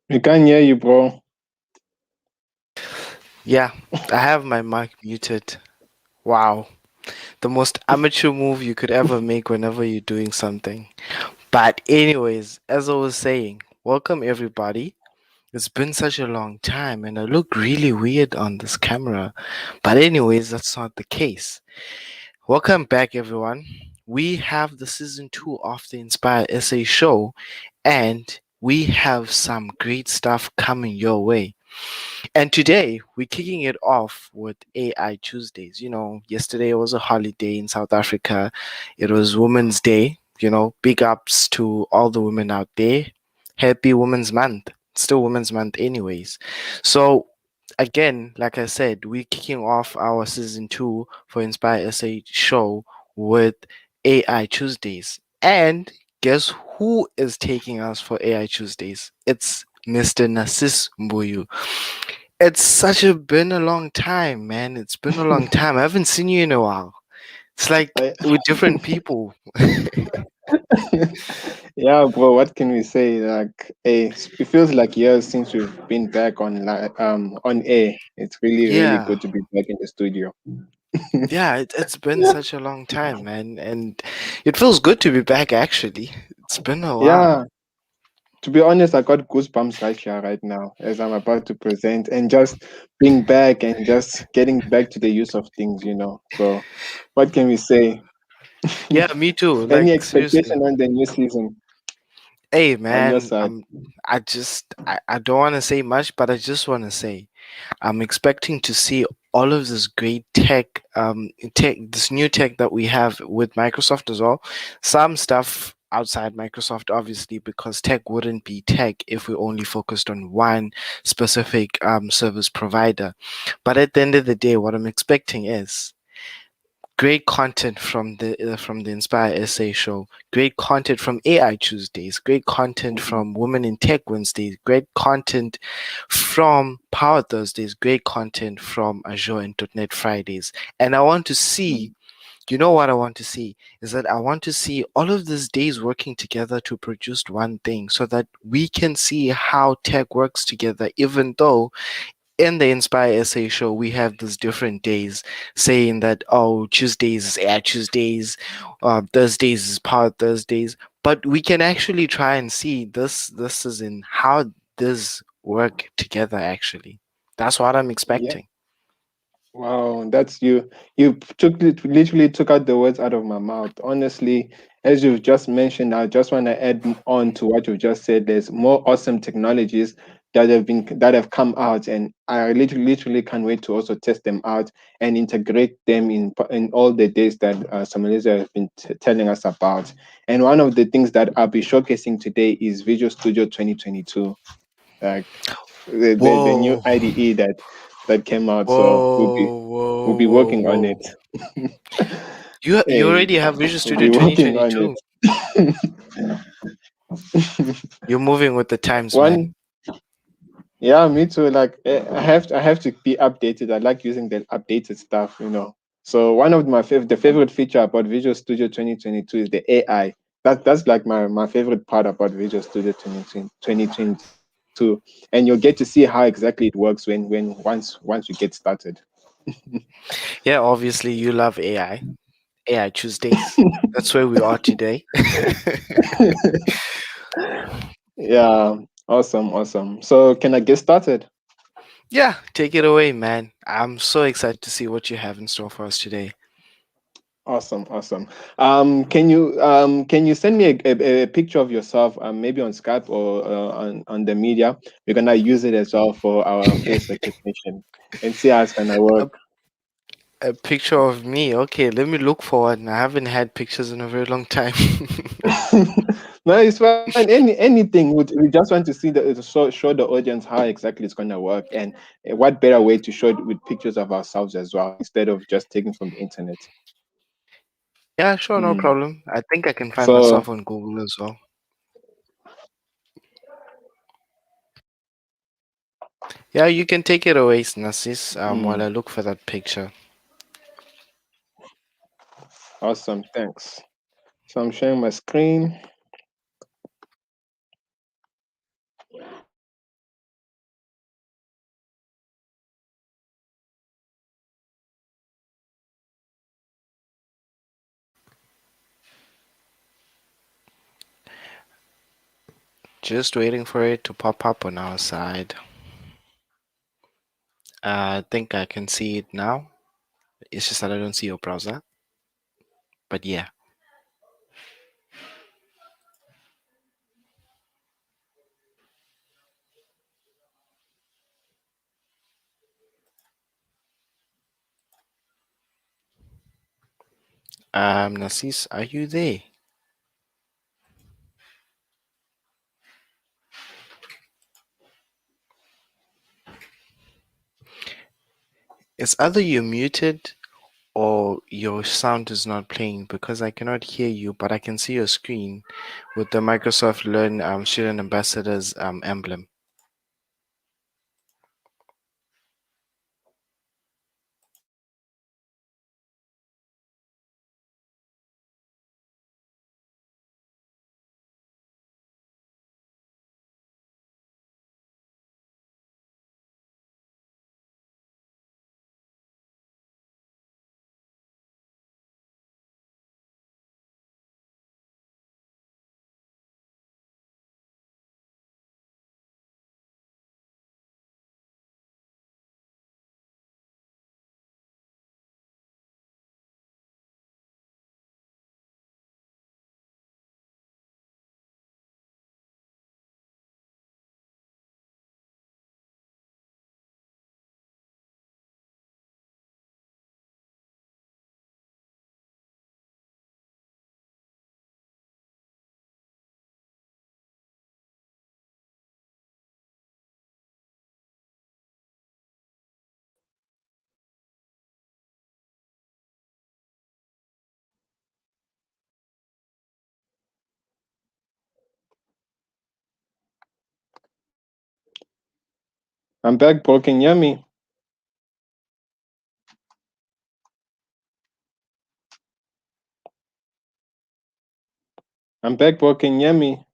We can't hear you, bro. Yeah, I have my mic muted. Wow. The most amateur move you could ever make whenever you're doing something. But, anyways, as I was saying, welcome everybody. It's been such a long time and I look really weird on this camera. But, anyways, that's not the case. Welcome back, everyone. We have the season 2 of the Inspire Essay Show and we have some great stuff coming your way. And today we're kicking it off with AI Tuesdays. Yesterday was a holiday in South Africa. It was Women's Day. Big ups to all the women out there. Happy Women's Month. Still Women's Month, anyways. So, again, like I said, we're kicking off our season 2 for Inspire SA show with AI Tuesdays. And guess who is taking us for AI Tuesdays? It's Mr. Narcis Mbuyu. It's been a long time, man. It's been a long time. I haven't seen you in a while. It's like I- we're different people. yeah, bro. What can we say? It feels like years since we've been back on air. It's really, really Yeah. good to be back in the studio. Yeah, it's been such a long time, man. And it feels good to be back, actually. It's been a while. Yeah, to be honest, I got goosebumps right here, right now, as I'm about to present, and just being back and just getting back to the use of things. So, what can we say? Yeah, me too. Any Like, seriously. expectation on the new season Hey, on your man, side? I don't want to say much, but I just want to say I'm expecting to see all of this great this new tech that we have with Microsoft as well. Some stuff outside Microsoft, obviously, because tech wouldn't be tech if we only focused on one specific service provider. But at the end of the day, what I'm expecting is great content from the Inspire Essay Show, great content from AI Tuesdays, great content from Women in Tech Wednesdays, great content from Power Thursdays, great content from Azure and .NET Fridays. And I want to see, you know what I want to see is that I want to see all of these days working together to produce one thing so that we can see how tech works together, even though in the Inspire Essay Show, we have these different days saying that, oh, Tuesdays is Air Tuesdays, Thursdays is Power Thursdays. But we can actually try and see this is in how this work together actually. That's what I'm Yeah. expecting. Wow, that's you. Literally took out the words out of my mouth. Honestly, as you've just mentioned, I just want to add on to what you've just said. There's more awesome technologies that have come out, and I literally can't wait to also test them out and integrate them in all the days that Samueliza has been telling us about. And one of the things that I'll be showcasing today is Visual Studio 2022. Like the new Whoa, IDE that came out. So whoa, we'll whoa, be whoa, working on whoa. it. You Hey, already have Visual we'll Studio be working on 2022. it. You're moving with the times, man. One, yeah, me too. Like I have to be updated. I like using the updated stuff. So one of the favorite feature about Visual Studio 2022 is the AI. That's like my favorite part about Visual Studio 2022, and you'll get to see how exactly it works once you get started. Yeah, obviously you love AI. AI Tuesdays. That's where we are today. Yeah, awesome, awesome. So can I get started? Yeah, take it away, man. I'm so excited to see what you have in store for us today. Awesome, awesome. Can you send me a picture of yourself, maybe on Skype or on the media? We're gonna use it as well for our face recognition and see how it's gonna a, work. a picture of me. Okay, let me look for one. I haven't had pictures in a very long time. No, it's fine. Anything. We just want to see show the audience how exactly it's gonna work, and what better way to show it with pictures of ourselves as well instead of just taking from the internet. Yeah, sure, no Mm. problem. I think I can find So myself on Google as well. Yeah, you can take it away, Narcis, while mm, I look for that picture. awesome. Thanks. So I'm sharing my screen. Just waiting for it to pop up on our side. I think I can see it now. It's just that I don't see your browser. But yeah, Nasis, are you there? It's either you're muted or your sound is not playing because I cannot hear you, but I can see your screen with the Microsoft Learn Student Ambassadors emblem. I'm back, bro. Can you hear me? I'm back, bro. Can you hear me?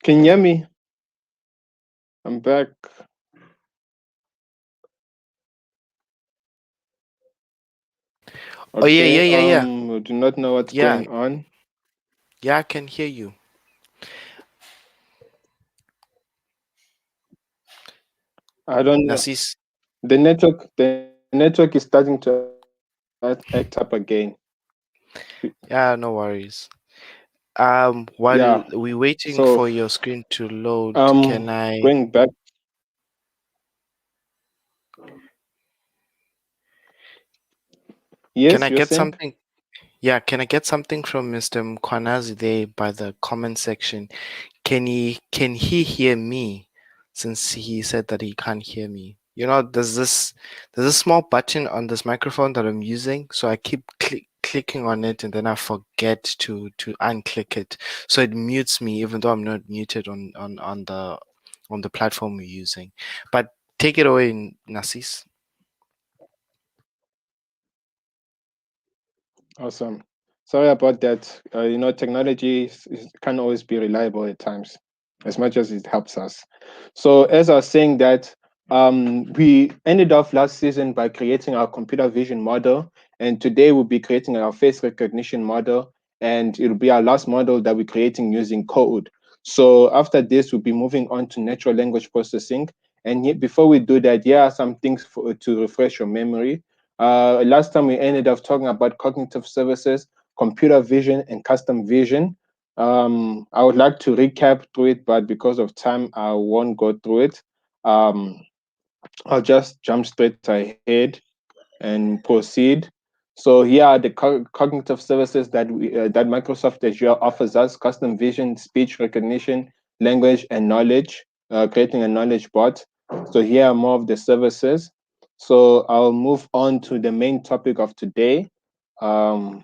Can you hear me? I'm back. Oh yeah, yeah, Okay. yeah, yeah, I do not know what's yeah, going on. yeah. I can hear you, I don't know. Nasis. The network is starting to act up again. Yeah, no worries. Yeah. While we waiting So for your screen to load, um can I going back. can Yes, I you're get saying? something? Yeah, can I get something from Mr. Mkwanazi there by the comment section? Can he hear me since he said that he can't hear me? You know, there's a small button on this microphone that I'm using, so I keep clicking on it and then I forget to unclick it. So it mutes me even though I'm not muted on the platform we're using. But take it away, Nasis. Awesome. Sorry about that. Technology can't always be reliable at times, as much as it helps us. So, as I was saying that, we ended off last season by creating our computer vision model, and today we'll be creating our face recognition model, and it'll be our last model that we're creating using code. So, after this, we'll be moving on to natural language processing. And before we do that, here are some things to refresh your memory. Last time we ended up talking about cognitive services, computer vision, and custom vision. I would like to recap through it, but because of time, I won't go through it. Um, I'll just jump straight ahead and proceed. So here are the cognitive services that Microsoft Azure offers us: custom vision, speech recognition, language, and knowledge. Creating a knowledge bot. So here are more of the services. So I'll move on to the main topic of today, um,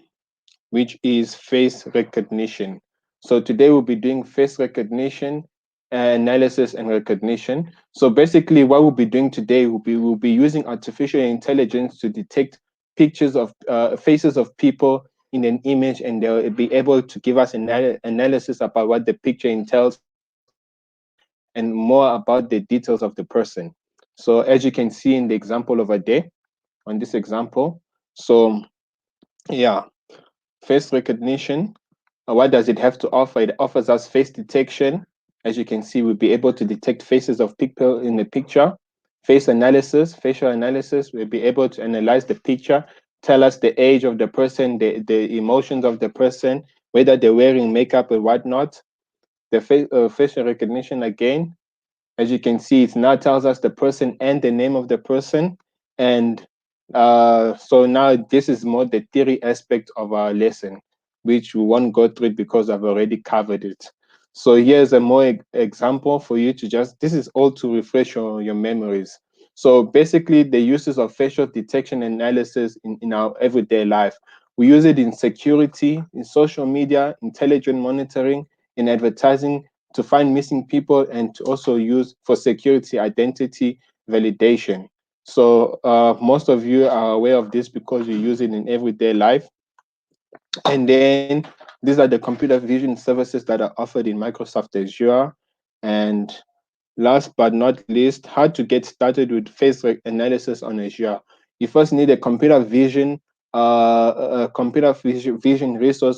which is face recognition. So today we'll be doing face recognition, analysis, and recognition. So basically, what we'll be doing today we'll be using artificial intelligence to detect pictures of faces of people in an image, and they'll be able to give us analysis about what the picture entails and more about the details of the person. So as you can see in the example over there, on this example. So yeah, face recognition. What does it have to offer? It offers us face detection. As you can see, we'll be able to detect faces of people in the picture. Face analysis, facial analysis, we'll be able to analyze the picture, tell us the age of the person, the emotions of the person, whether they're wearing makeup or whatnot. The facial recognition again, as you can see, it now tells us the person and the name of the person. And so now this is more the theory aspect of our lesson, which we won't go through it because I've already covered it. So here's a more example for you to just, this is all to refresh your memories. So basically the uses of facial detection analysis in our everyday life. We use it in security, in social media, intelligent monitoring, in advertising, to find missing people, and to also use for security identity validation. So most of you are aware of this because you use it in everyday life. And then these are the computer vision services that are offered in Microsoft Azure. And last but not least, how to get started with analysis on Azure. You first need a computer vision resource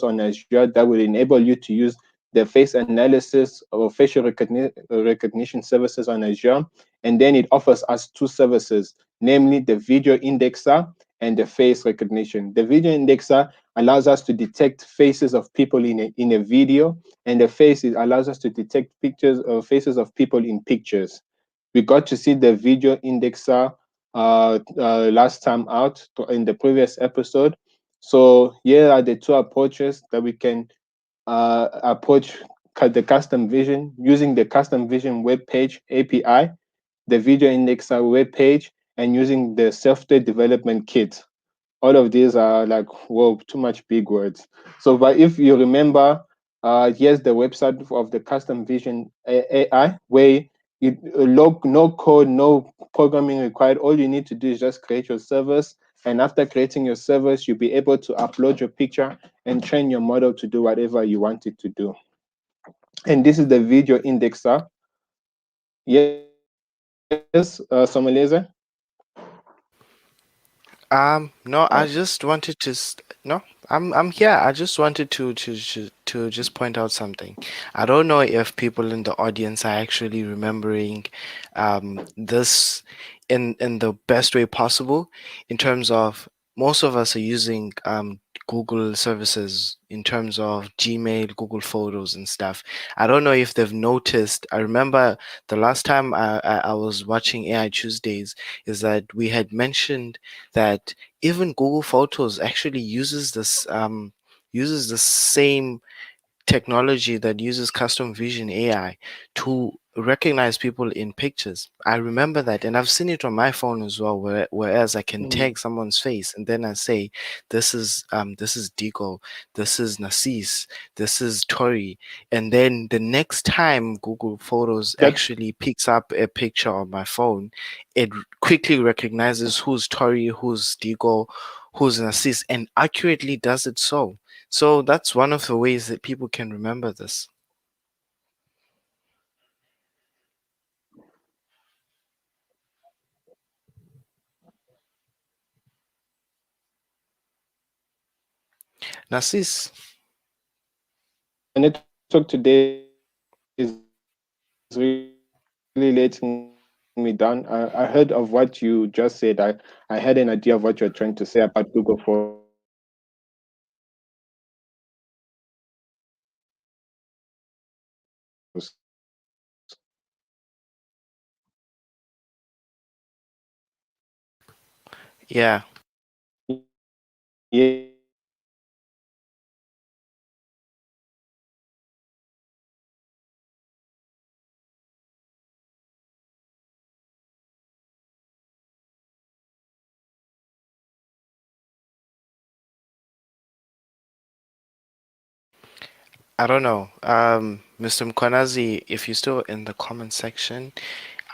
on Azure that will enable you to use the face analysis or facial recognition services on Azure. And then it offers us two services, namely the video indexer and the face recognition. The video indexer allows us to detect faces of people in a video, and the face allows us to detect pictures or faces of people in pictures. We got to see the video indexer last time out in the previous episode. So here are the two approaches that we can approach the custom vision using the custom vision web page API, the video indexer web page, and using the software development kit. All of these are like, whoa, too much big words. So but if you remember, here's the website of the custom vision AI, where you no code, no programming required. All you need to do is just create your servers, and after creating your servers, you'll be able to upload your picture and train your model to do whatever you want it to do. And this is the video indexer. Yes, Somalese. No, Oh, I just wanted to. No, I'm here. I just wanted to just point out something. I don't know if people in the audience are actually remembering this in the best way possible. In terms of, most of us are using Google services in terms of Gmail, Google Photos, and stuff. I don't know if they've noticed. I remember the last time I was watching AI Tuesdays, is that we had mentioned that even Google Photos actually uses the same technology that uses custom vision AI to recognize people in pictures. I remember that, and I've seen it on my phone as well. Whereas I can mm, tag someone's face, and then I say, this is Digo, this is Nassis, this is Tori," and then the next time Google Photos that actually picks up a picture on my phone, it quickly recognizes who's Tori, who's Digo, who's Nassis, and accurately does it so. So that's one of the ways that people can remember this. Narcis, the network today is really letting me down. I heard of what you just said. I had an idea of what you're trying to say about Google Photos. yeah. I don't know. Mr. Mkwanazi, if you're still in the comment section,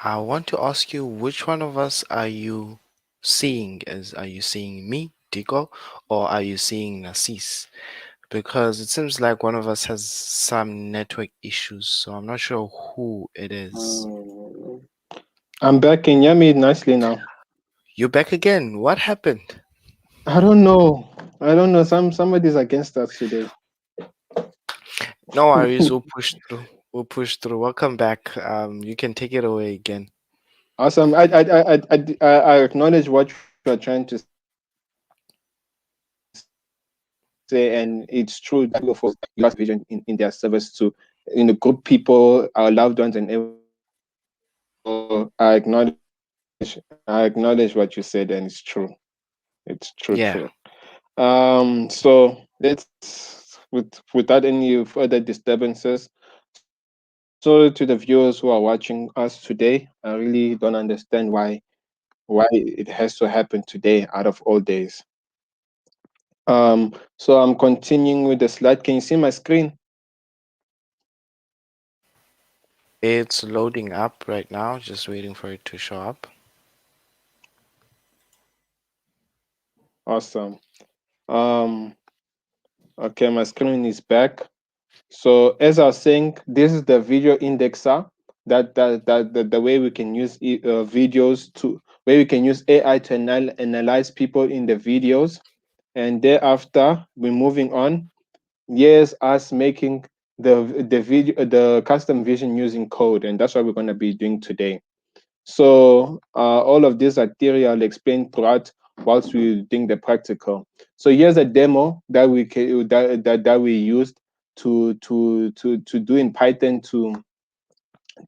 I want to ask you, which one of us are you seeing? Are you seeing me, Digo, or are you seeing Narcis? Because it seems like one of us has some network issues, so I'm not sure who it is. I'm back. Can you hear me nicely now? You're back again. What happened? I don't know. I don't know. Somebody's against us today. No worries. We'll push through. We'll push through. Welcome back. You can take it away again. Awesome. I acknowledge what you're trying to say, and it's true that people force use vision in their service to, group people, our loved ones, and everything. So I acknowledge what you said, and it's true. It's true, Yeah. true. So let's, without any further disturbances. So to the viewers who are watching us today, I really don't understand why it has to happen today out of all days. So I'm continuing with the slide. Can you see my screen? It's loading up right now. Just waiting for it to show up. Awesome. Um, okay, my screen is back. So as I was saying, this is the video indexer the way we can use videos to where we can use AI to analyze people in the videos, and thereafter we're moving on. Here's us making the custom vision using code, and that's what we're going to be doing today. So all of this are theory I'll explain throughout whilst we're doing the practical. So here's a demo that that we used to do in Python to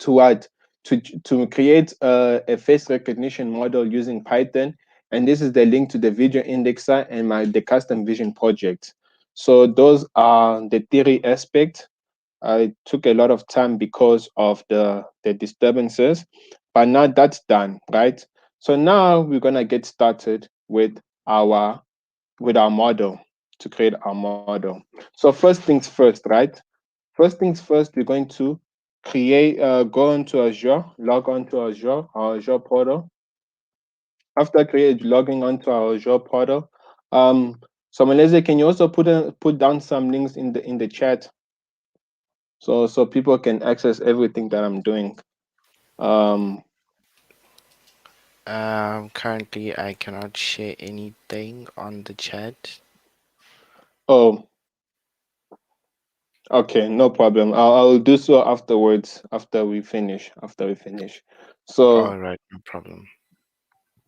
what to create a face recognition model using Python. And this is the link to the video indexer and the custom vision project. So those are the theory aspect. I took a lot of time because of the disturbances, but now that's done, right? So now we're gonna get started our with our model to create our model. So first things first, right? First things first, we're going to go into Azure, log onto Azure, our Azure portal. After logging onto our Azure portal, so Malaysia, can you also put down some links in the chat so people can access everything that I'm doing. Um, Currently, I cannot share anything on the chat. oh, okay, no problem. I'll do so afterwards after we finish. After we finish. All So right, no problem.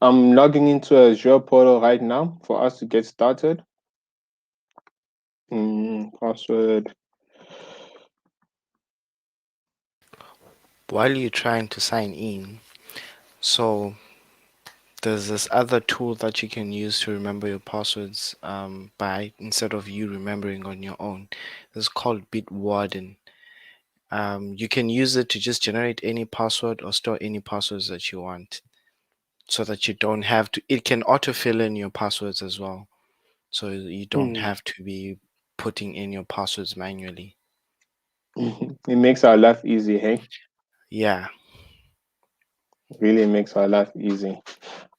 I'm logging into Azure portal right now for us to get started. Password. While you're trying to sign in, so there's this other tool that you can use to remember your passwords by instead of you remembering on your own. It's called Bitwarden. You can use it to just generate any password or store any passwords that you want so that you don't have to. It can autofill in your passwords as well. So you don't Hmm. have to be putting in your passwords manually. It makes our life easy, hey? Yeah. Really makes our life easy.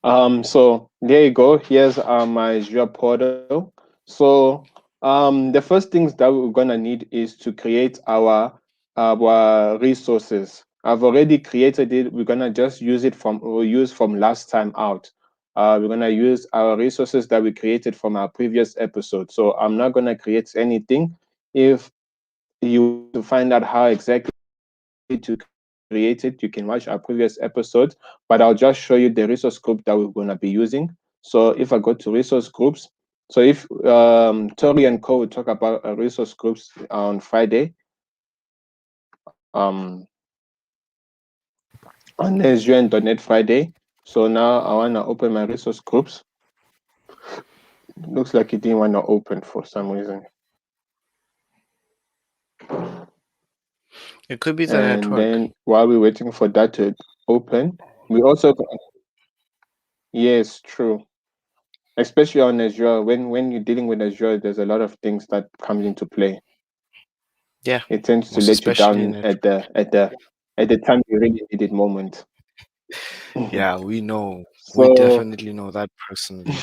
So there you go. Here's my Azure portal. So the first things that we're gonna need is to create our resources. I've already created it. We're gonna just use it from or use from last time out. We're gonna use our resources that we created from our previous episode. So I'm not gonna create anything. If you want to find out how exactly to create it, you can watch our previous episodes, but I'll just show you the resource group that we're going to be using. So if I go to resource groups, so if Tori and Co will talk about resource groups on Friday, on Azure and .NET Friday. So now I want to open my resource groups. Looks like it didn't want to open for some reason. It could be the And network. then while we're waiting for that to open, we also, yes, true. Especially on Azure, when you're dealing with Azure, there's a lot of things that comes into play. Yeah. It tends to Most let you especially down network. at the time you really need it moment. Yeah, we know. We So definitely know that personally.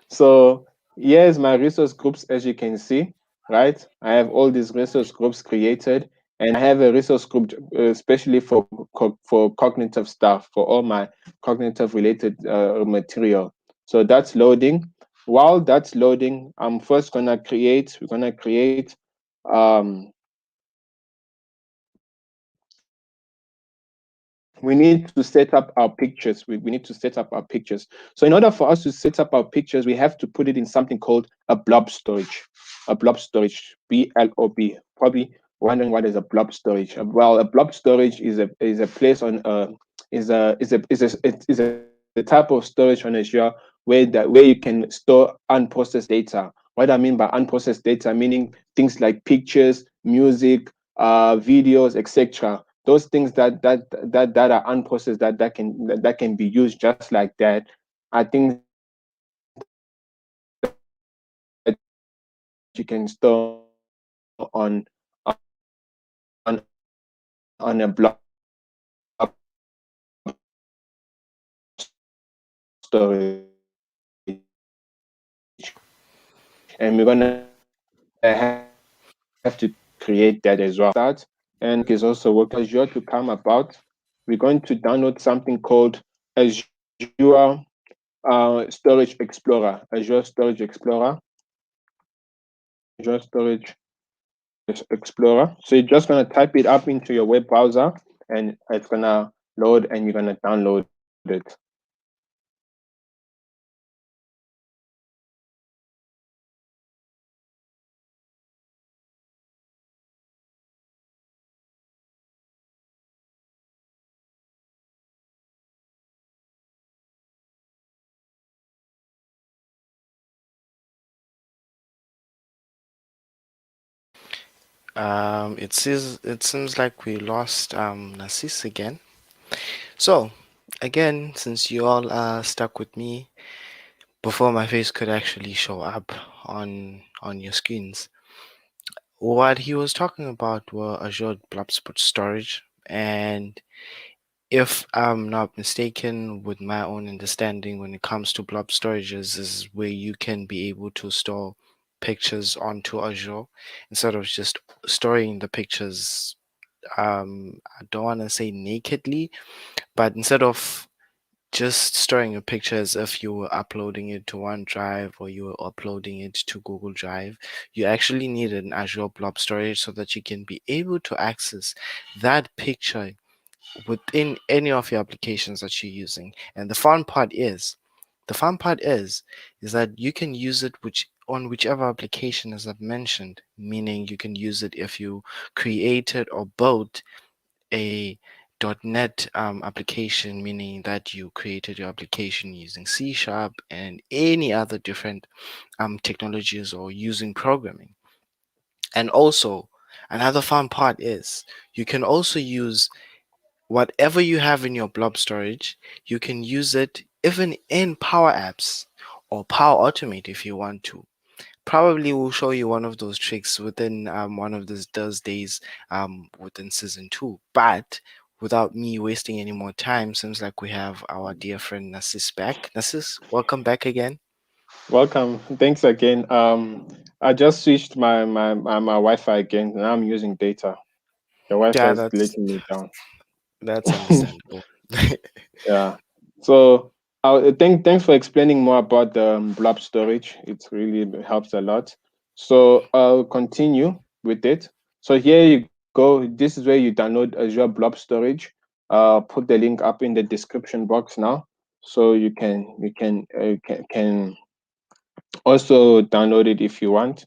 so here's my resource groups as you can see, right? I have all these resource groups created, And I have a resource group especially for cognitive stuff, for all my cognitive related material. So that's loading. While that's loading, I'm first gonna create. We're gonna create. Um, we need to set up our pictures. We need to set up our pictures. So in order for us to set up our pictures, we have to put it in something called a blob storage. A blob storage, BLOB. Probably wondering what is a blob storage. Well, a blob storage is a place on is a type of storage on Azure where you can store unprocessed data. What I mean by unprocessed data, meaning things like pictures, music, videos, etc. Those things that are unprocessed that can be used just like that are things that you can store on a blob storage, and we're gonna have to create that as well. And while that is also working, for Azure to come about, we're going to download something called Azure Storage Explorer. Azure Storage Explorer. So you're just gonna type it up into your web browser, and it's gonna load, and you're gonna download it. It seems like we lost Nasis again. So, again, since you all are stuck with me before my face could actually show up on your screens, what he was talking about were Azure Blob Storage, and if I'm not mistaken, with my own understanding, when it comes to blob storages, is where you can be able to store pictures onto Azure instead of just storing the pictures. I don't want to say nakedly, but instead of just storing a picture as if you were uploading it to OneDrive or you were uploading it to Google Drive, you actually need an Azure Blob Storage so that you can be able to access that picture within any of your applications that you're using. And the fun part is that you can use it on whichever application as I've mentioned, meaning you can use it if you created or built a .NET application, meaning that you created your application using C Sharp and any other different technologies or using programming. And also, another fun part is you can also use whatever you have in your blob storage, you can use it even in Power Apps or Power Automate if you want to. Probably will show you one of those tricks within one of those days within season 2. But without me wasting any more time, seems like we have our dear friend Nassis back. Nassis, welcome back again. Welcome. Thanks again. I just switched my Wi-Fi again. Now I'm using data. The Wi-Fi Yeah, is letting me down. that's understandable. Yeah. So thanks for explaining more about the blob storage. It really helps a lot. So I'll continue with it. So here you go. This is where you download Azure Blob Storage. Put the link up in the description box now, so you can also download it if you want.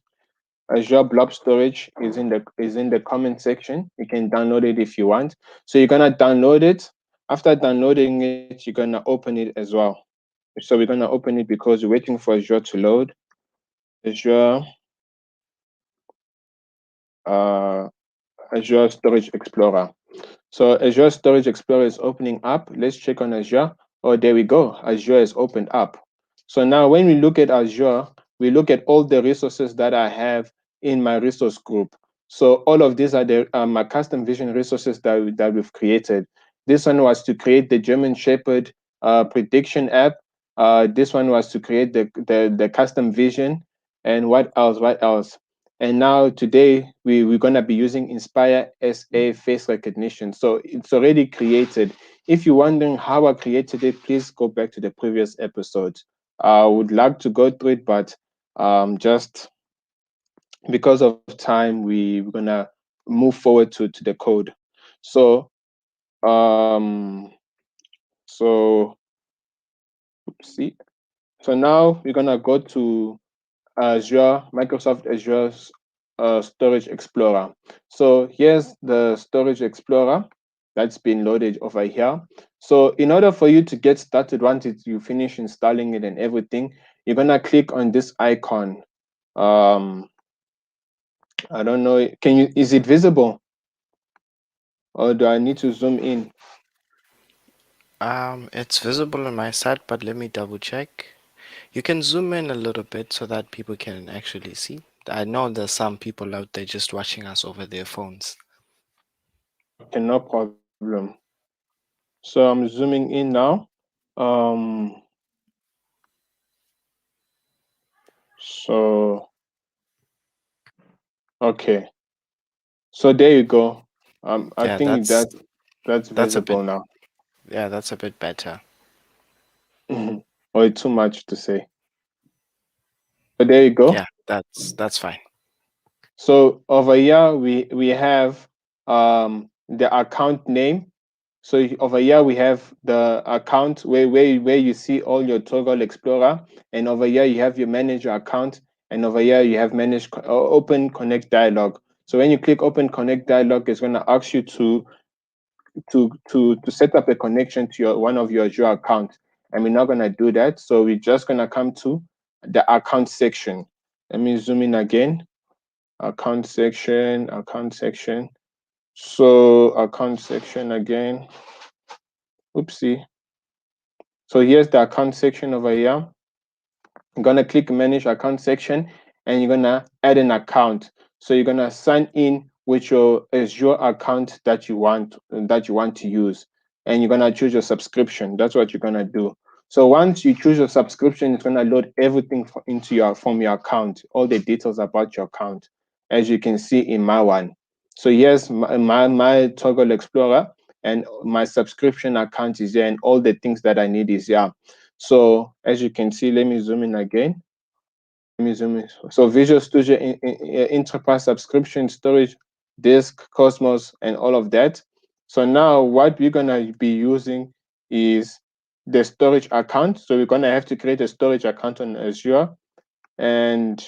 Azure Blob Storage is in the comment section. You can download it if you want. So you're gonna download it. After downloading it, you're gonna open it as well. So we're gonna open it because we're waiting for Azure to load. Azure uh, Azure Storage Explorer. So Azure Storage Explorer is opening up. Let's check on Azure. Oh, there we go. Azure is opened up. So now when we look at Azure, we look at all the resources that I have in my resource group. So all of these are my custom vision resources that we've created. This one was to create the German Shepherd prediction app. This one was to create the custom vision. And what else? What else? And now today we're gonna be using Inspire SA face recognition. So it's already created. If you're wondering how I created it, please go back to the previous episode. I would like to go through it, but just because of time, we're gonna move forward to the code. So um so see. So now we're gonna go to Azure, Microsoft Azure's Storage Explorer. So here's the Storage Explorer that's been loaded over here. So in order for you to get started, once you finish installing it and everything, you're gonna click on this icon. Um, I don't know. Can you? Is it visible, or do I need to zoom in? It's visible on my side, but let me double check. You can zoom in a little bit so that people can actually see. I know there's some people out there just watching us over their phones. Okay, no problem. So I'm zooming in now. Um, so okay. So there you go. I Yeah, think that's that's a bit visible now. yeah, that's a bit better. Or it's too much to say. So there you go. Yeah, that's fine. So over here we have the account name. So over here we have the account where you see all your Toggle Explorer, and over here you have your manager account, and over here you have open connect dialog. So when you click open connect dialog, it's going to ask you to set up a connection to your one of your Azure account, and we're not going to do that. So we're just going to come to the account section. Let me zoom in again. Account section. So account section again. Oopsie. So here's the account section over here. You're gonna click manage account section, and you're gonna add an account. So you're gonna sign in with your Azure account that you want to use, and you're gonna choose your subscription. That's what you're gonna do. So once you choose your subscription, it's gonna load everything into your from your account, all the details about your account, as you can see in my one. So here's my Toggle Explorer, and my subscription account is there, and all the things that I need is here. So as you can see, let me zoom in again. Let me zoom in. So Visual Studio Enterprise subscription, storage, disk, Cosmos, and all of that. So now what we're gonna be using is the storage account. So we're gonna have to create a storage account on Azure and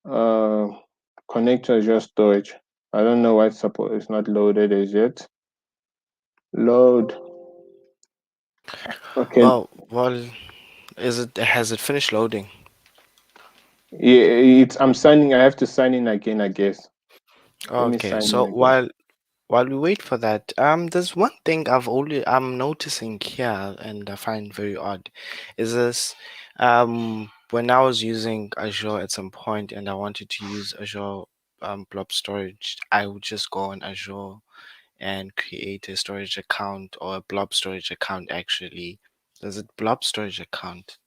uh, connect to Azure storage. I don't know why it's not loaded as yet. Load. Okay. Well, is it has it finished loading? Yeah, it's I'm signing. I have to sign in again, I guess. Let me Okay, sign in so again. while we wait for that, there's one thing I'm noticing here and I find very odd, is this when I was using Azure at some point and I wanted to use Azure Blob Storage, I would just go on Azure and create a storage account or a Blob Storage account actually. There's a Blob Storage account,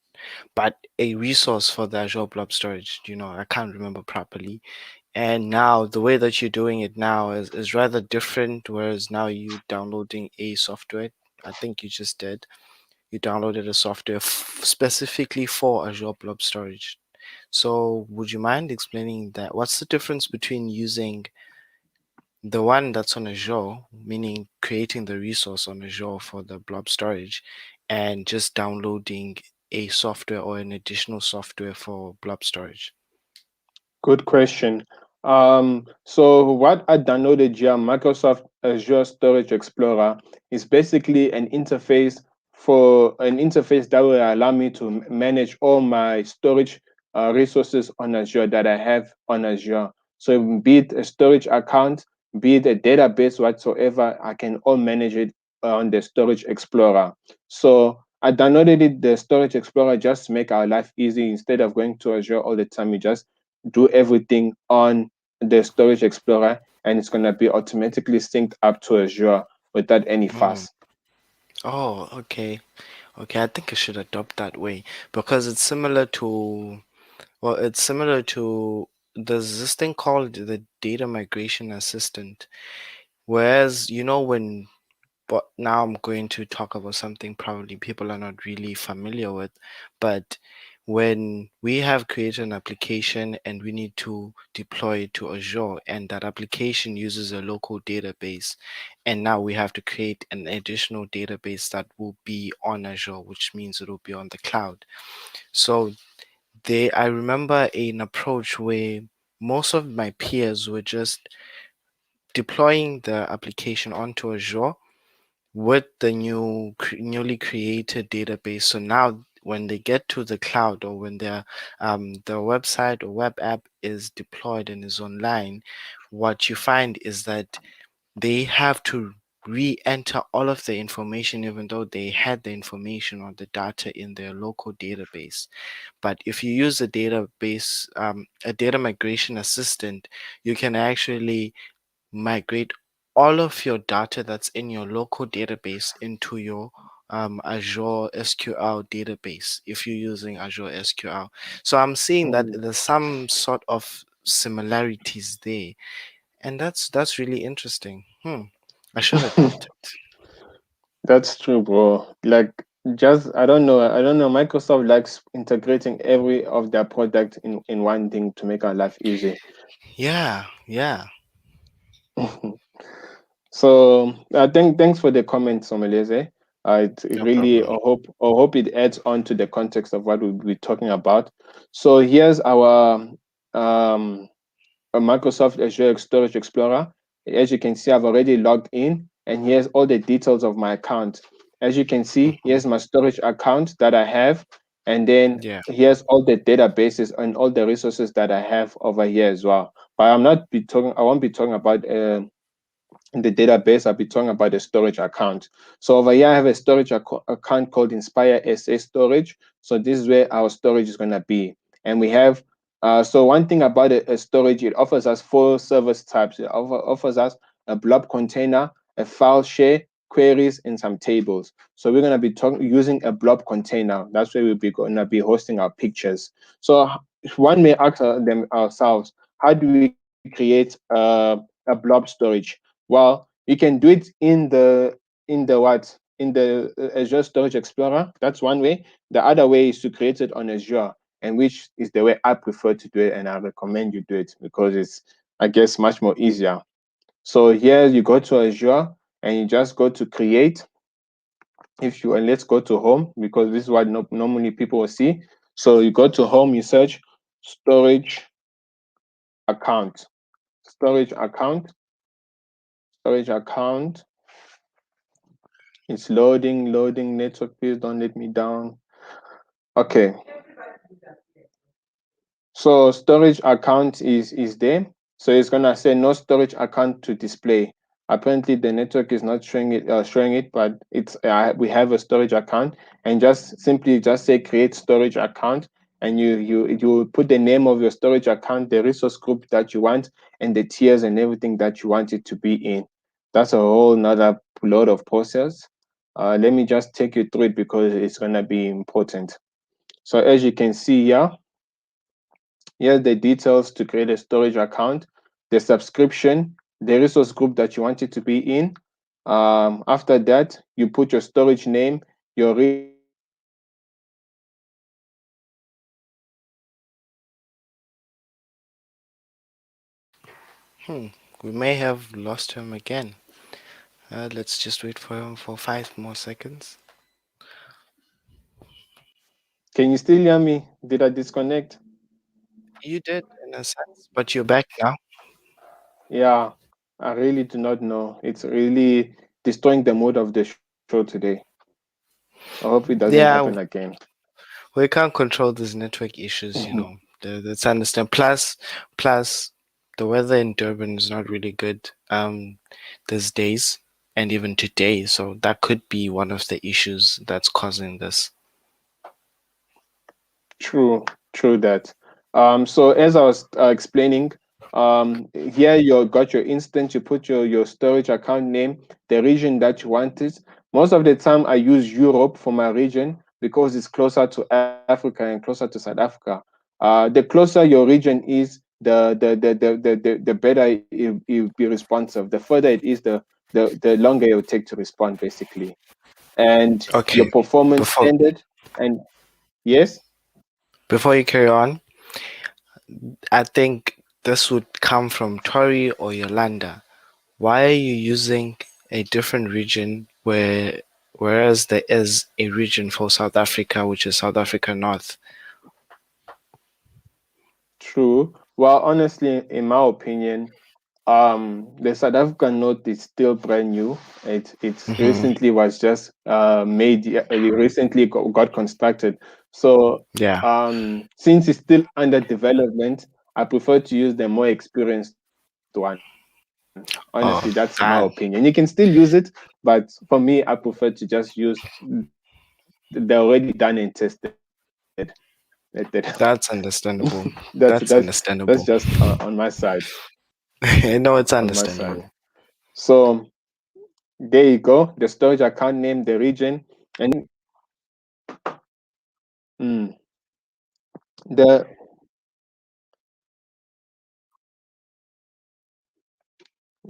but a resource for the Azure Blob Storage, I can't remember properly. And now the way that you're doing it now is rather different, whereas now you downloading a software. I think you just did. You downloaded a software specifically for Azure Blob Storage. So would you mind explaining that? What's the difference between using the one that's on Azure, meaning creating the resource on Azure for the blob storage, and just downloading a software or an additional software for blob storage? Good question. So what I downloaded here, Microsoft Azure Storage Explorer, is basically an interface that will allow me to manage all my storage resources on Azure that I have on Azure. So be it a storage account, be it a database whatsoever, I can all manage it on the Storage Explorer. So I downloaded the Storage Explorer just to make our life easy. Instead of going to Azure all the time, you just do everything on the Storage Explorer, and it's going to be automatically synced up to Azure without any Mm. fuss. Oh, okay. Okay, I think I should adopt that way because it's similar to, well, it's similar to there's this thing called the data migration assistant. Whereas, but now I'm going to talk about something probably people are not really familiar with. But when we have created an application and we need to deploy it to Azure, and that application uses a local database, and now we have to create an additional database that will be on Azure, which means it will be on the cloud. So I remember an approach where most of my peers were just deploying the application onto Azure with the newly created database. So now when they get to the cloud, or when the website or web app is deployed and is online, what you find is that they have to re-enter all of the information, even though they had the information or the data in their local database. But if you use a data migration assistant, you can actually migrate all of your data that's in your local database into your Azure SQL database if you're using Azure SQL. So I'm seeing that Mm, there's some sort of similarities there, and that's really interesting. I should adopt it. that's true, bro. Like, just I don't know. Microsoft likes integrating every of their product in one thing to make our life easy. Yeah, yeah, So thanks for the comment, Someleze. It no really problem. I hope it adds on to the context of what we'll be talking about. So here's our um Microsoft Azure Storage Explorer. As you can see, I've already logged in, and here's all the details of my account. As you can see, Mhm. here's my storage account that I have, and then Yeah. here's all the databases and all the resources that I have over here as well. But I won't be talking about in the database. I'll be talking about the storage account. So over here, I have a storage account called Inspire SA Storage. So this is where our storage is going to be. And we have, so one thing about a storage, it offers us four service types. It offers us a blob container, a file share, queries, and some tables. So we're going to be using a blob container. That's where we'll be going to be hosting our pictures. So one may ask them ourselves, how do we create a blob storage? Well, you can do it in the Azure Storage Explorer. That's one way. The other way is to create it on Azure, and which is the way I prefer to do it, and I recommend you do it because it's, I guess, much more easier. So here you go to Azure and you just go to create. If you, and let's go to home because this is what normally people will see. So you go to home, you search storage account, storage account, storage account. It's loading network. Please don't let me down. Okay, so storage account is there. So it's gonna say no storage account to display. Apparently the network is not showing it, but it's we have a storage account, and just simply just say create storage account, and you put the name of your storage account, the resource group that you want, and the tiers and everything that you want it to be in. That's a whole nother load of process. Let me just take you through it because it's gonna be important. So as you can see here, here's the details to create a storage account, the subscription, the resource group that you want it to be in. After that, you put your storage name, your region, Hmm. We may have lost him again. Let's just wait for him for 5 more seconds. can you still hear me? Did I disconnect? You did, in a sense, but you're back now. Yeah, I really do not know. It's really destroying the mood of the show today. I hope it doesn't happen Yeah, again. we can't control these network issues, That's understand. Plus, the weather in Durban is not really good these days and even today. So that could be one of the issues that's causing this. True that. So as I was explaining, here you got your instance, you put your storage account name, the region that you want it. Most of the time, I use Europe for my region because it's closer to Africa and closer to South Africa. The closer your region is, the better it be responsive. The further it is, the longer it will take to respond, basically. And your Okay. performance Before standard. And yes, before you carry on, I think this would come from Tori or Yolanda. Why are you using a different region whereas there is a region for South Africa, which is South Africa North? true. Well, honestly, in my opinion, the South African note is still brand new. It Hmm. recently was just made. It recently got constructed. So Yeah. since it's still under development, I prefer to use the more experienced one. Honestly, that's my Oh, opinion. You can that still use it, but for me, I prefer to just use the already done and tested method. that's understandable. That's That's understandable. just on my side. No, it's On my side. understandable. So there you go. The storage account name, the region, and mm, the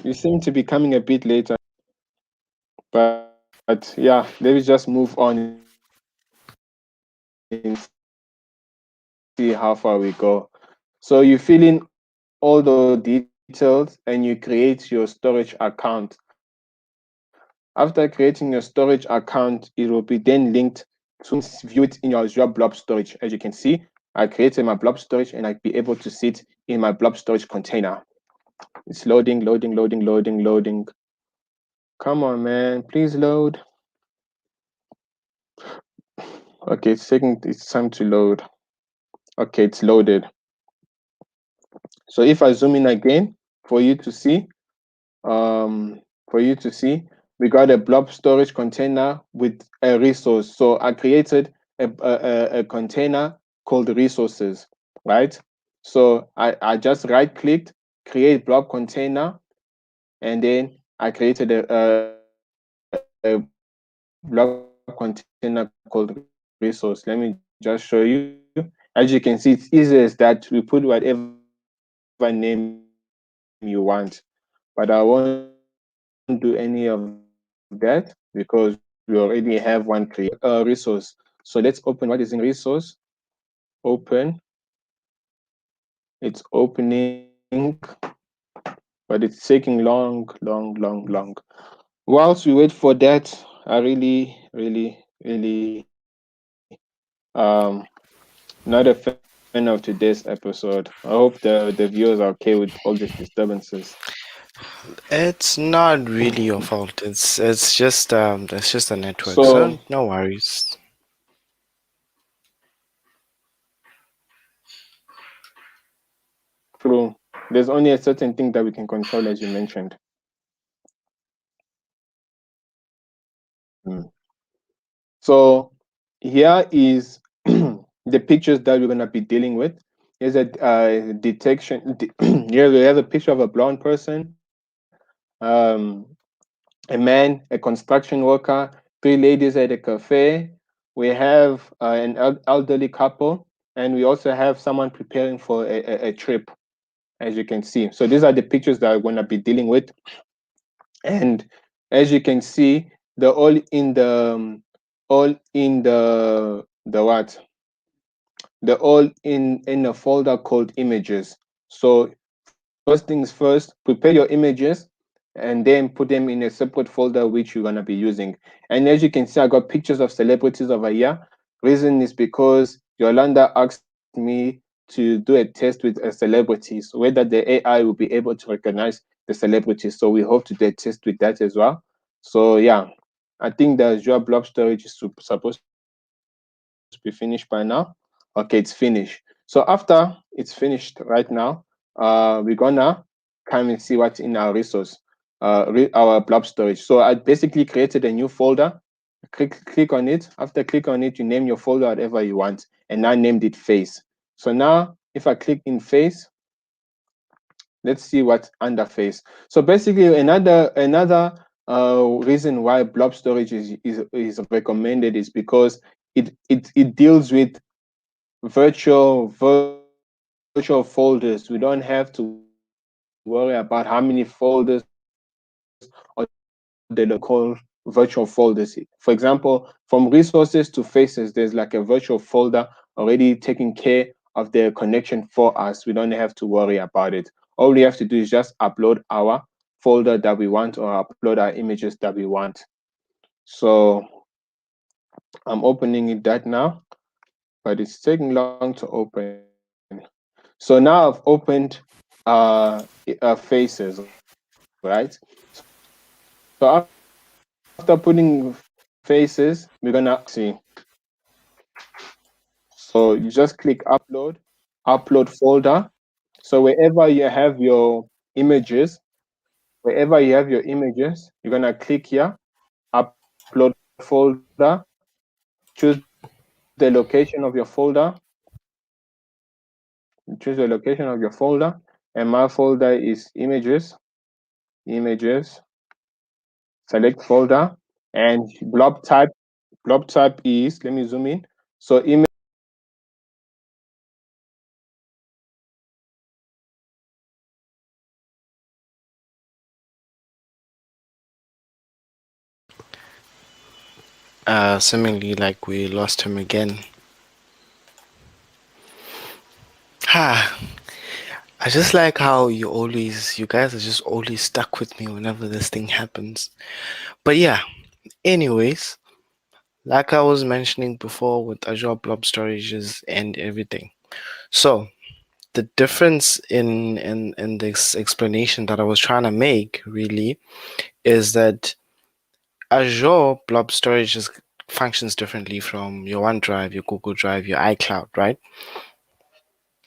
you seem to be coming a bit later, but yeah, let me just move on and see how far we go. So you filling all those details and you create your storage account. After creating your storage account, it will be then linked to you can view it in your Azure Blob Storage. As you can see, I created my Blob Storage and I'd be able to see it in my Blob Storage container. It's loading. Come on, man. Please load. Okay, it's time to load. Okay, it's loaded. So if I zoom in again for you to see, for you to see, we got a blob storage container with a resource. So I created a container called resources, right? So I just right clicked, create blob container, and then I created a blob container called resource. Let me just show you. As you can see, it's easy as that. We put whatever name you want, but I won't do any of that because we already have one created. So let's open what is in resource. Resource. So let's open what is in resource. Open. It's opening, but it's taking long, long, long, long. Whilst we wait for that, I really, not a fan of today's episode. I hope the viewers are okay with all these disturbances. It's not really your fault. It's just a network. So So no worries. true. There's only a certain thing that we can control, as you mentioned. Mm. So here is the pictures that we're gonna be dealing with. Here's a detection. Here we have a picture of a blonde person, a man, a construction worker, three ladies at a cafe. We have an elderly couple, and we also have someone preparing for a trip, as you can see. So these are the pictures that I'm gonna be dealing with, and as you can see, they're all in the what? They're all in a folder called images. So first things first, prepare your images and then put them in a separate folder which you're gonna be using. And as you can see, I got pictures of celebrities over here. Reason is because Yolanda asked me to do a test with a celebrity, so whether the AI will be able to recognize the celebrities. So we hope to do a test with that as well. So yeah, I think the Azure Blob Storage is supposed to be finished by now. Okay, it's finished. So after it's finished right now, we're gonna come and see what's in our resource, our blob storage. So I basically created a new folder. Click on it. After click on it, you name your folder whatever you want, and I named it face. So now if I click in face, let's see what's under face. So basically, another reason why blob storage is recommended is because it deals with virtual virtual folders. We don't have to worry about how many folders or the local virtual folders. For example, from resources to faces, there's like a virtual folder already taking care of the connection for us. We don't have to worry about it. All we have to do is just upload our folder that we want or upload our images that we want. So I'm opening it that now, but it's taking long to open. So now I've opened faces, right? So after putting faces, we're gonna see. So you just click upload folder. So images, wherever you have your images, you're gonna click here, upload folder, choose the location of your folder, choose the location of your folder, and my folder is images, select folder, and blob type is, let me zoom in. So Seemingly like we lost him again. Ha! I just like how you guys are just always stuck with me whenever this thing happens. But yeah, anyways, like I was mentioning before with Azure Blob Storages and everything. So the difference in this explanation that I was trying to make really is that Azure Blob Storage functions differently from your OneDrive, your Google Drive, your iCloud, right?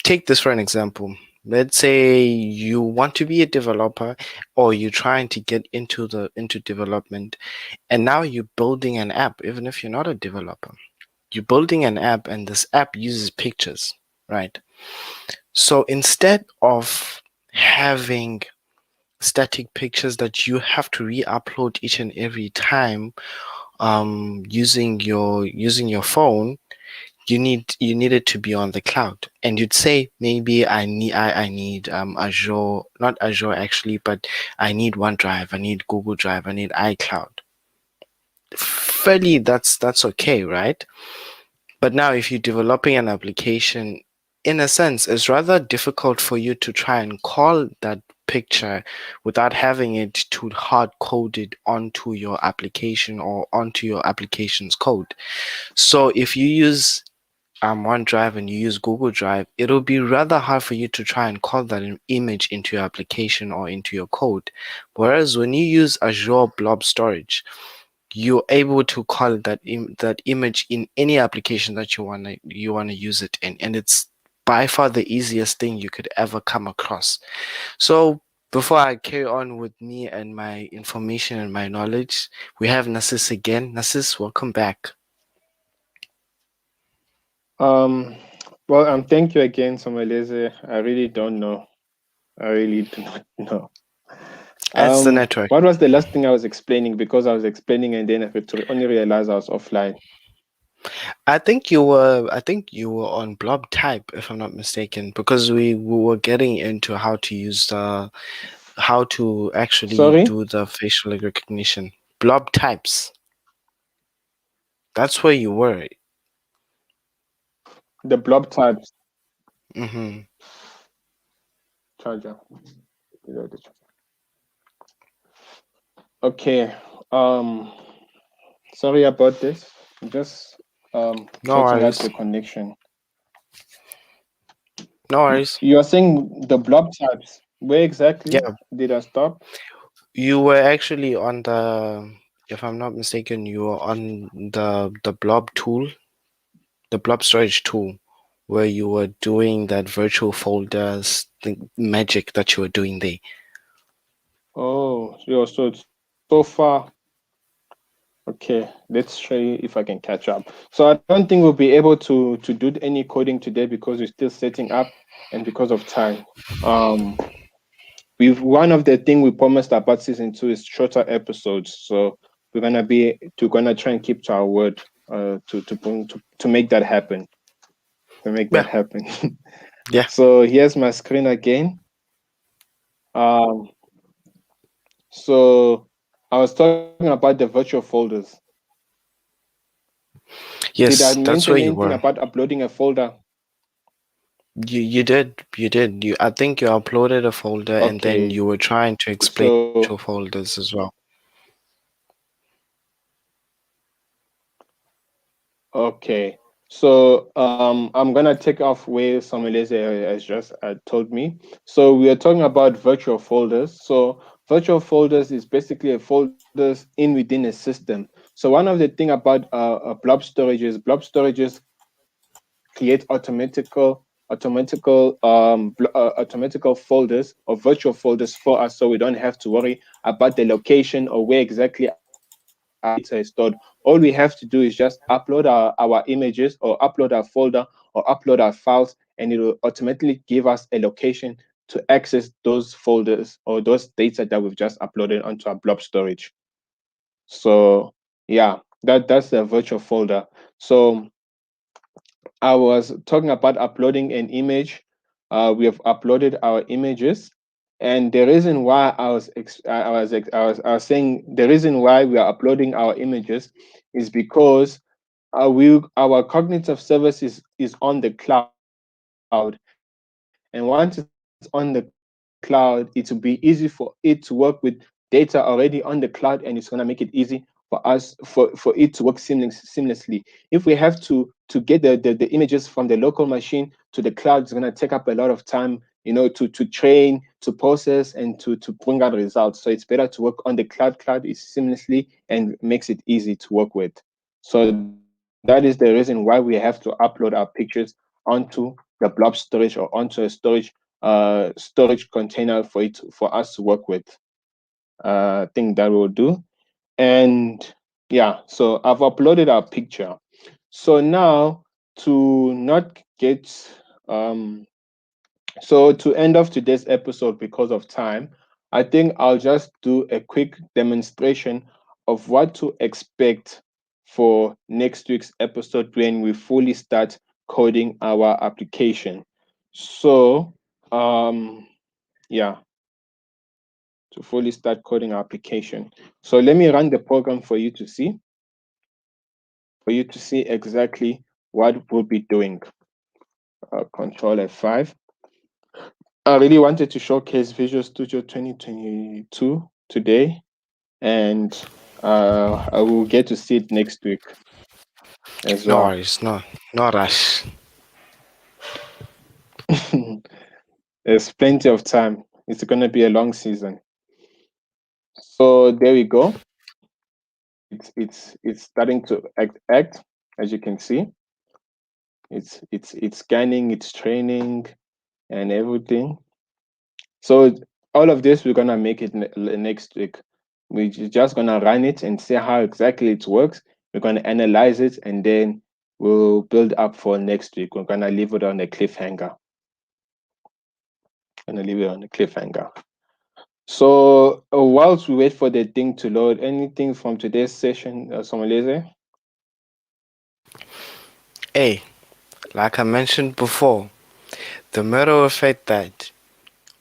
Take this for an example. Let's say you want to be a developer or you're trying to get into development, and now you're building an app even if you're not a developer. You're building an app and this app uses pictures, right? So instead of having static pictures that you have to re-upload each and every time using your phone, you need it to be on the cloud, and you'd say maybe I need Azure, not Azure actually, but I need OneDrive, I need Google Drive, I need iCloud. Fairly, that's okay, right? But now if you're developing an application, in a sense it's rather difficult for you to try and call that picture without having it to hard coded onto your application or onto your application's code. So if you use OneDrive and you use Google Drive, it'll be rather hard for you to try and call that image into your application or into your code. Whereas when you use Azure Blob Storage, you're able to call that image in any application that you wanna use it in, and it's by far the easiest thing you could ever come across. So before I carry on with me and my information and my knowledge, we have Nassis again. Nassis, welcome back. um well thank you again, Somalese. I really don't know. I really do not know. That's the network. What was the last thing I was explaining? Because I was explaining and then I had to only realize I was offline. I think you were on Blob Type, if I'm not mistaken, because we were getting into how to actually Sorry? do the facial recognition. Blob types. That's where you were. The blob types. Mm-hmm. Charger. Okay. Um Sorry about this. Just No sorting out worries. the connection. No worries. You are saying the blob types. Where exactly Yeah, did I stop? you were actually on the, if I'm not mistaken, you were on the blob tool, the blob storage tool, where you were doing that virtual folders magic that you were doing there. Oh, so it's so far. Okay, let's try if I can catch up. So I don't think we'll be able to do any coding today because we're still setting up and because of time. Um, we've one of the thing we promised about season 2 is shorter episodes. So we're gonna try and keep to our word to make that happen. To make Yeah, that happen. Yeah. So here's my screen again. Um, so I was talking about the virtual folders. Did I Yes, that's where mention you anything were. about uploading a folder? You did. I think you uploaded a folder and then Okay, you were trying to explain so virtual folders as well. okay, so I'm gonna take off where Samueleze has just told me. So we are talking about virtual folders. So virtual folders is basically a folders in within a system. So one of the thing about blob storages create automatical folders or virtual folders for us, so we don't have to worry about the location or where exactly our data is stored. All we have to do is just upload our images or upload our folder or upload our files, and it will automatically give us a location to access those folders or those data that we've just uploaded onto our blob storage. So yeah, that's a virtual folder. So I was talking about uploading an image. We have uploaded our images, and the reason why I was saying the reason why we are uploading our images is because our cognitive service is on the cloud, and once it's on the cloud, it will be easy for it to work with data already on the cloud, and it's gonna make it easy for us for it to work seamlessly. If we have to get the images from the local machine to the cloud, it's gonna take up a lot of time, to train, to process, and to bring out results. So it's better to work on the cloud. Cloud is seamlessly and makes it easy to work with. So that is the reason why we have to upload our pictures onto the blob storage or onto a storage container for us to work with. Thing that we'll do. And yeah, so I've uploaded our picture. So now, to not get um so to end off today's episode because of time, I think I'll just do a quick demonstration of what to expect for next week's episode when we fully start coding our application. So yeah, to fully start coding our application. So let me run the program for you to see exactly what we'll be doing. Control F5. I really wanted to showcase Visual Studio 2022 today, and I will get to see it next week as No well. worries, no rush. There's plenty of time. It's going to be a long season. So there we go. It's starting to act, as you can see. It's scanning, it's training, and everything. So all of this we're gonna make it next week. We're just gonna run it and see how exactly it works. We're gonna analyze it, and then we'll build up for next week. We're gonna leave it on a cliffhanger. Gonna leave it on a cliffhanger. So whilst we wait for the thing to load, anything from today's session, Somalese? Hey, like I mentioned before, the matter of fact that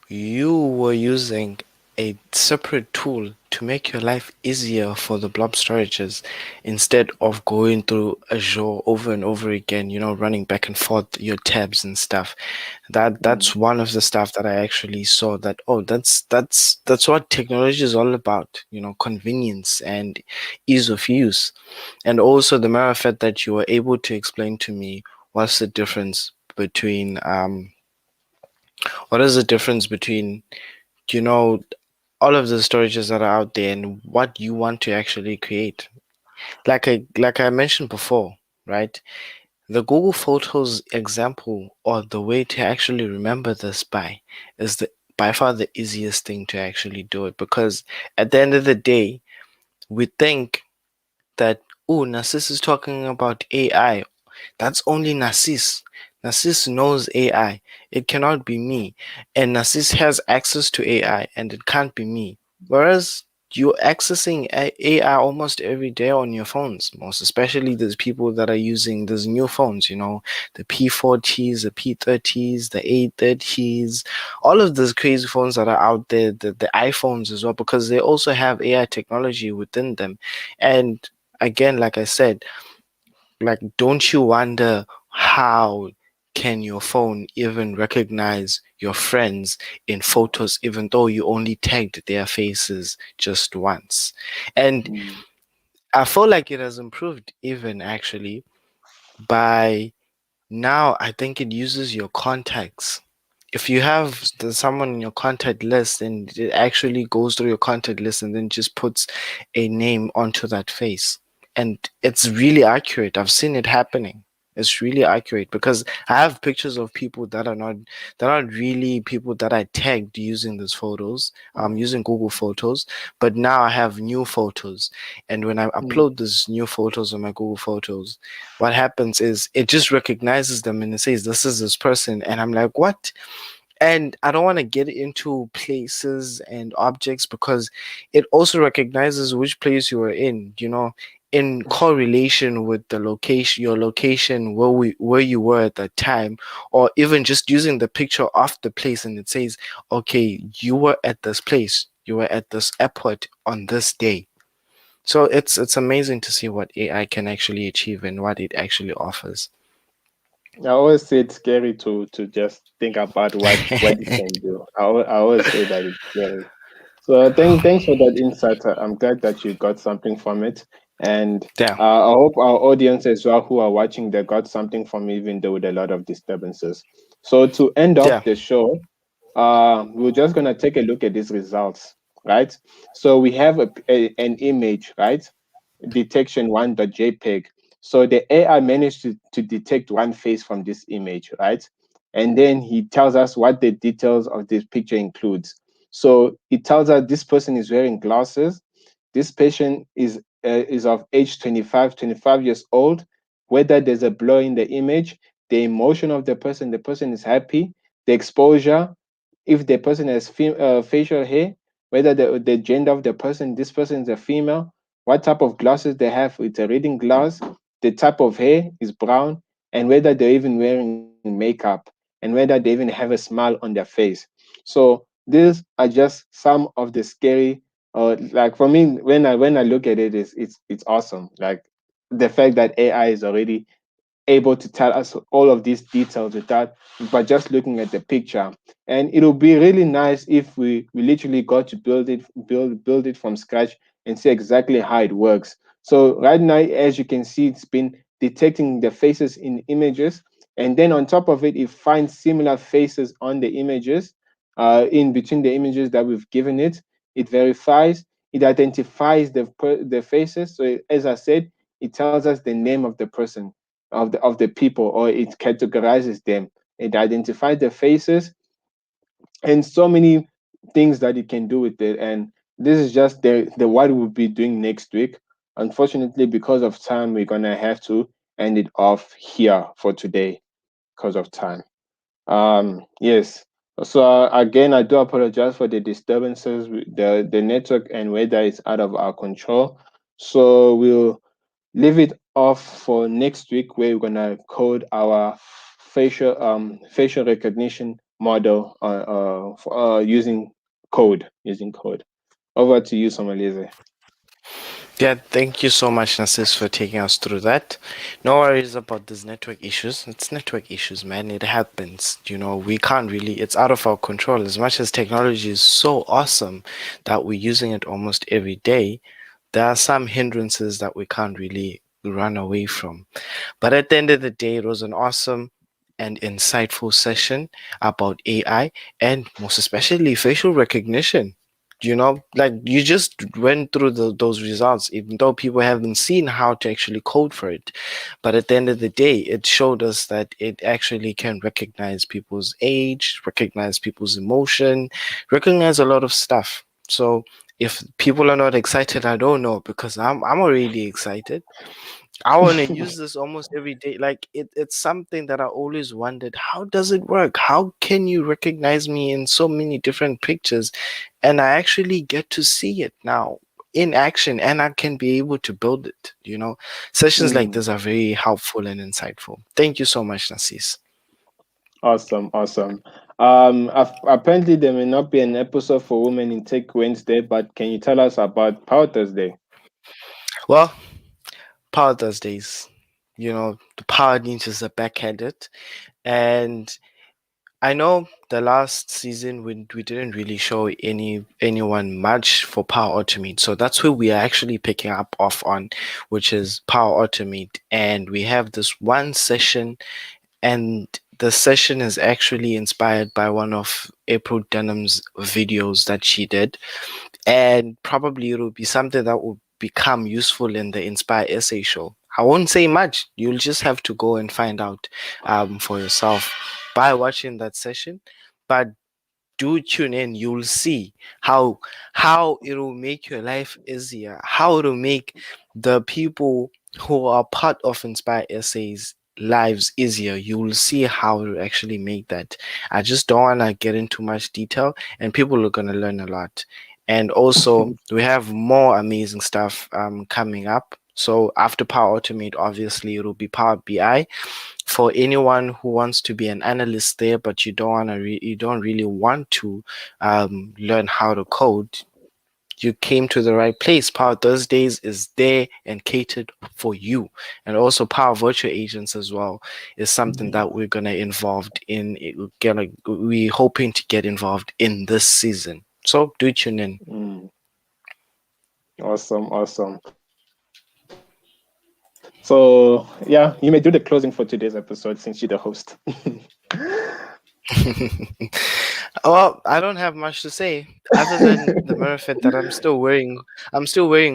you were using a separate tool to make your life easier for the blob storages instead of going through Azure over and over again, running back and forth your tabs and stuff. That's one of the stuff that I actually saw that, oh, that's what technology is all about, convenience and ease of use. And also the matter of fact that you were able to explain to me what's the difference between what is the difference between you know all of the storages that are out there and what you want to actually create. Like I mentioned before, right? The Google Photos example, or the way to actually remember this is the by far the easiest thing to actually do it, because at the end of the day, we think that, oh, Narcissus is talking about AI. That's only Narcissus. Narcissus knows AI. It cannot be me. And Narcissus has access to AI and it can't be me. Whereas you're accessing AI almost every day on your phones. Most especially there's people that are using these new phones, the P40s, the P30s, the A30s, all of those crazy phones that are out there, the iPhones as well, because they also have AI technology within them. And again, like I said, like, don't you wonder how can your phone even recognize your friends in photos, even though you only tagged their faces just once? And Mm. I feel like it has improved even actually by now. I think it uses your contacts. If you have someone in your contact list, and it actually goes through your contact list and then just puts a name onto that face, and it's really accurate. I've seen it happening. It's really accurate because I have pictures of people that are not really people that I tagged using these photos, using Google Photos, but now I have new photos, and when I Mm. upload these new photos on my Google Photos, what happens is it just recognizes them and it says this is this person, and I'm like, what? And I don't want to get into places and objects because it also recognizes which place you are in, in correlation with the location, your location, where you were at that time, or even just using the picture of the place, and it says, okay, you were at this place, you were at this airport on this day. So it's amazing to see what AI can actually achieve and what it actually offers. I always say it's scary to just think about what it can do. I always say that it's scary. So thanks for that insight. I'm glad that you got something from it, and Yeah, I hope our audience as well who are watching they got something from it, even though with a lot of disturbances. So to end off yeah, the show, we're just gonna take a look at these results, right? So we have an image, right? Detection 1.jpg. So the AI managed to detect one face from this image, right? And then he tells us what the details of this picture includes. So it tells us this person is wearing glasses. This patient is of age 25 years old. Whether there's a blur in the image, the emotion of the person is happy, the exposure, if the person has facial hair, whether the gender of the person, this person is a female, what type of glasses they have, it's a reading glass, the type of hair is brown, and whether they're even wearing makeup, and whether they even have a smile on their face. So these are just some of the scary, like for me, when I look at it, it's awesome. Like the fact that AI is already able to tell us all of these details without but just looking at the picture. And it'll be really nice if we literally got to build it from scratch and see exactly how it works. So right now, as you can see, it's been detecting the faces in images, and then on top of it, it finds similar faces on the images, in between the images that we've given it. It verifies, it identifies the faces. So as I said, it tells us the name of the person, of the people, or it categorizes them. It identifies the faces, and so many things that it can do with it. And this is just the what we'll be doing next week. Unfortunately, because of time, we're gonna have to end it off here for today because of time. Yes. So again, I do apologize for the disturbances, the network and weather is out of our control. So we'll leave it off for next week, where we're gonna code our facial recognition model using code. Over to you, Somalize. yeah. Thank you so much, Nasis, for taking us through that. No worries about these network issues. It's network issues, man. It happens. We can't really. It's out of our control. As much as technology is so awesome that we're using it almost every day, there are some hindrances that we can't really run away from. But at the end of the day, it was an awesome and insightful session about AI and most especially facial recognition. Like you just went through those results, even though people haven't seen how to actually code for it. But at the end of the day, it showed us that it actually can recognize people's age, recognize people's emotion, recognize a lot of stuff. So if people are not excited, I don't know because I'm already excited. I want to use this almost every day. Like it's something that I always wondered, how does it work? How can you recognize me in so many different pictures? And I actually get to see it now in action and I can be able to build it, you know. Sessions like Mm, this are very helpful and insightful. Thank you so much, Nasis. awesome, awesome. Apparently there may not be an episode for Women in Tech Wednesday, but can you tell us about Power Thursday? Well, Power Thursdays, you know, the power ninjas are backhanded. And I know the last season we didn't really show anyone much for Power Automate, so that's where we are actually picking up off on, which is Power Automate, and we have this one session, and the session is actually inspired by one of April Dunham's videos that she did, and probably it'll be something that will become useful in the Inspire Essay show. I won't say much. You'll just have to go and find out for yourself by watching that session. But do tune in. You'll see how it'll make your life easier. How it'll make the people who are part of Inspire Essays lives easier. You will see how to actually make that. I just don't want to get into much detail, and people are going to learn a lot. And also, we have more amazing stuff coming up. So after Power Automate, obviously it'll be Power BI for anyone who wants to be an analyst there, but you don't want to, you don't really want to learn how to code. You came to the right place. Power Thursdays is there and catered for you. And also Power Virtual Agents as well is something that we're gonna involved in. We're hoping to get involved in this season. So do tune in. Mm, awesome, awesome. So yeah, you may do the closing for today's episode since you're the host. Well, I don't have much to say other than the mere fact that I'm still wearing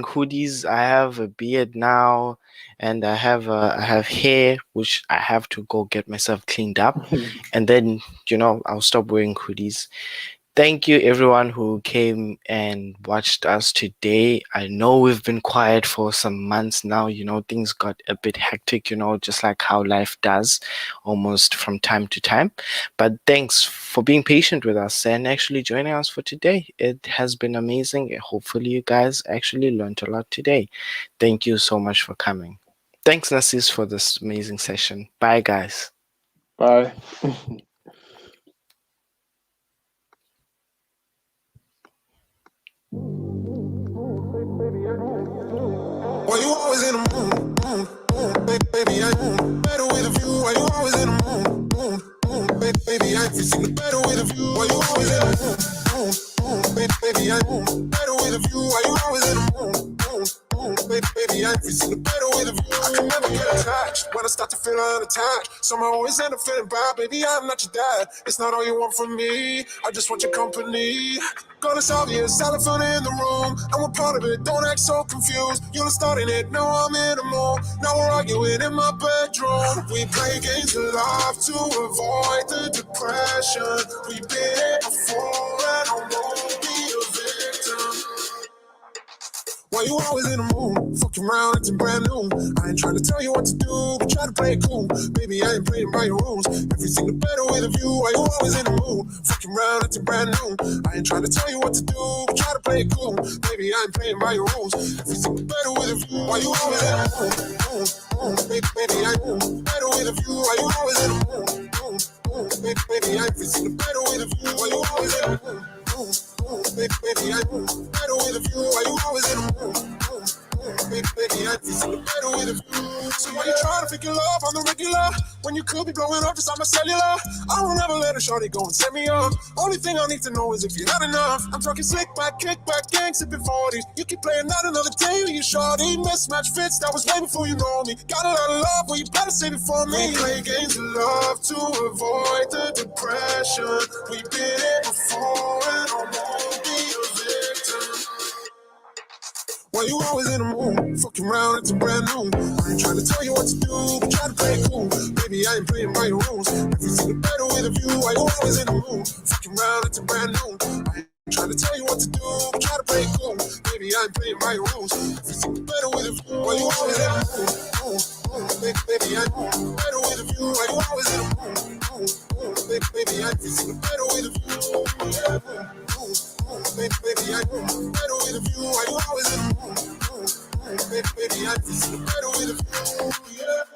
hoodies. I have a beard now, and I have hair which I have to go get myself cleaned up, and then I'll stop wearing hoodies. Thank you, everyone who came and watched us today. I know we've been quiet for some months now. Things got a bit hectic, just like how life does almost from time to time. But thanks for being patient with us and actually joining us for today. It has been amazing. Hopefully, you guys actually learned a lot today. Thank you so much for coming. Thanks, Nassis, for this amazing session. Bye, guys. Bye. Why you always in the baby, I better with a view. Why you always in the baby, I feel better with a view. Why you always in the baby, I better with a view. Why you always in the baby, I feel better with a view. I can never get attached when I start to feel unattached. Somehow I always end up feeling bad. Baby, I'm not your dad. It's not all you want from me. I just want your company. Gonna solve you, elephant in the room. I'm a part of it, don't act so confused. You're starting it, now I'm in the mood. Now we're arguing in my bedroom. We play games of love to avoid the depression. We've been it before and I won't be a victim. Why you always in the mood? Fucking around, acting brand new. I ain't trying to tell you what to do, but try to play it cool. Baby, I ain't playing by your rules. Everything the better with a view. Why you always in the mood? Fucking around, acting brand new. I ain't trying to tell you what to do, but try to play it cool. Baby, I ain't playing by your rules. Everything the better with a view. Why you always in the mood? Baby, I ain't better with a view. Why you always in the mood? Baby, I ain't the better with a view. Why you always in the mood? Baby, I better with a view. Why you always in the mood? Baby, I the better with a view. So why you trying to figure love on the regular when you could be blowing up just on my cellular? I won't ever let a shorty go and set me up. Only thing I need to know is if you had enough. I'm talking slick back, kick back, gang sipping 40s. You keep playing not another day with you shorty. Mismatch fits, that was way before you know me. Got a lot of love, well you better save it for me. We play games of love to avoid the depression. We've been here before and I won't be a victim. Why you always in the mood? Fucking around, it's brand new. I ain't trying to tell you what to do, but try to play it cool. Baby, I ain't playing by your rules. Everything better with a view. Why you always in the mood? Fucking around, it's brand new. I ain't trying to tell you what to do, but try to play it cool. Baby, I ain't playing by your rules. Everything better with a view. Why you always in the mood? Baby, I better with a view. Why you always in the mood? Baby, I better with a view. Yeah. Baby, I better with a view. Why you always in the mood? Baby, I better with a view. Yeah.